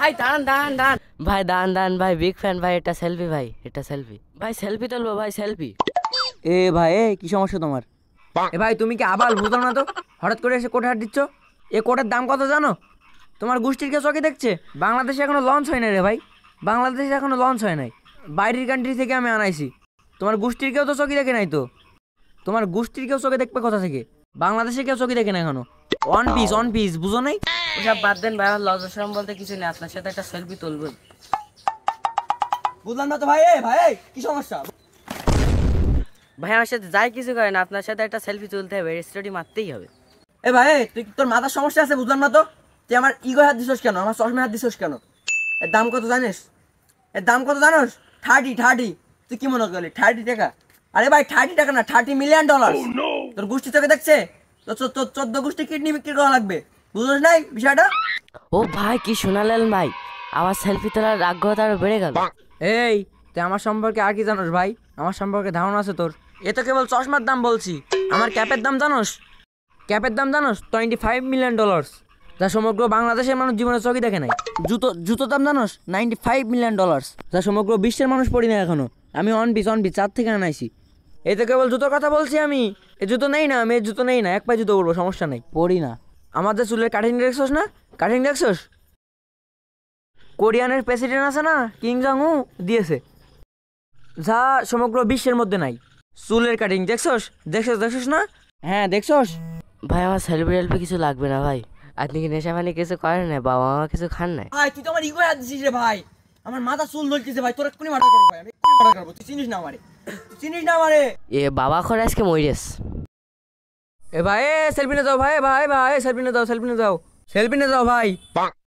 ভাই দাঁড়ান ভাই দাঁড়ান ভাই বিগ ফ্যান ভাই, এটা সেলফি ভাই, এটা সেলফি ভাই, সেলফি তুলবো ভাই, সেলফি। এ ভাই কি সমস্যা তোমার? এ ভাই তুমি কি আবাল বুঝলাম না তো, হঠাৎ করে এসে কোটে হাত দিচ্ছ। এ কোটের দাম কত জানো? তোমার গোষ্ঠীর কেউ চোখে দেখছে? বাংলাদেশে এখনো লঞ্চ হয় নাই রে ভাই, বাংলাদেশে এখনো লঞ্চ হয় নাই, বাইরের কান্ট্রি থেকে আমি আনাইছি। তোমার গোষ্ঠীর কেউ তো চোখে দেখে নাই তো, তোমার গোষ্ঠীর কেউ চোখে দেখবে কথা থেকে, বাংলাদেশে কেউ চোখে দেখে না এখনো। ওয়ান পিস বুঝো নাই? ওসব বাদ দেন ভাই, আমার লজ্জা শরম বলতে কিছু নেই, আপনার সাথে একটা সেলফি তুলবো। বুঝলাম না তো ভাই। ভাই কি সমস্যা? ভাই আমার সাথে যাই কিছু করেন, আপনার সাথে একটা সেলফি তুলতে হবে, স্টোরি মারতেই হবে। এ ভাই তুই তোর মাথার সমস্যা আছে বুঝলাম না তো, তুই আমার ইগো হাত দিছস কেন, আমার চশমা হাত দিছস কেন? এর দাম কত জানিস? এর দাম কত জানোস? 30। তুই কি মনে করলি 30 টাকা? আরে ভাই 30 টাকা না, $30 মিলিয়ন। তোর গোষ্ঠী তোকে দেখছে? তোর 14 গোষ্ঠী কিডনি বিক্রি করা লাগবে, বুঝোস নাই বিষয়টা? ও ভাই কি শোনালেন ভাই, আমার সেলফি তোলার আগ্রহটা আরো বেড়ে গেল। এই তুই আমার সম্পর্কে আর কি জানোস ভাই? আমার সম্পর্কে ধারণা আছে তোর? এ তো কেবল চশমার দাম বলছি, আমার ক্যাপের দাম জানোস? ক্যাপের দাম জানোস $25 মিলিয়ন, যা সমগ্র বাংলাদেশের মানুষ জীবনে চোখে দেখে নাই। জুতোর দাম জানোস $95 মিলিয়ন, যা সমগ্র বিশ্বের মানুষ পড়ি না এখনো। আমি অন পিস 4 থেকে আনাইছি। এই তো কেবল জুতোর কথা বলছি আমি। এ জুতো নেই না, আমি এই জুতো নেই না, এক পায়ে জুতো পরবো, সমস্যা নেই, পড়ি না। আমাদের চুলের কাটিং দেখছোস না? কাটিং দেখছোস? কোরিয়ানের প্রেসিডেন্ট আছে না, কিং জং উ দিয়েছে, যা সমগ্র বিশ্বের মধ্যে নাই। চুলের কাটিং দেখছোস না? হ্যাঁ দেখছোস? ভাই আমার সেলফি টেলফি কিছু লাগবে না ভাই, আপনি কি নেশা পানি কিছু করেন না, বাবা মা কিছু খান নাই? ভাই তুই তো আমার ইগো হাত দিছিস রে ভাই, আমার মাথা চুল ধরতেছে ভাই, তোর এক্ষুনি মার্ডার করবো ভাই, আমি এক্ষুনি মার্ডার করবো। তুই চিনিস না আমারে, তুই চিনিস না আমারে। এ বাবা করে আজকে মরিস। এ ভাই সেলফি নিয়ে যাও ভাই, সেলফি নিয়ে যাও ভাই।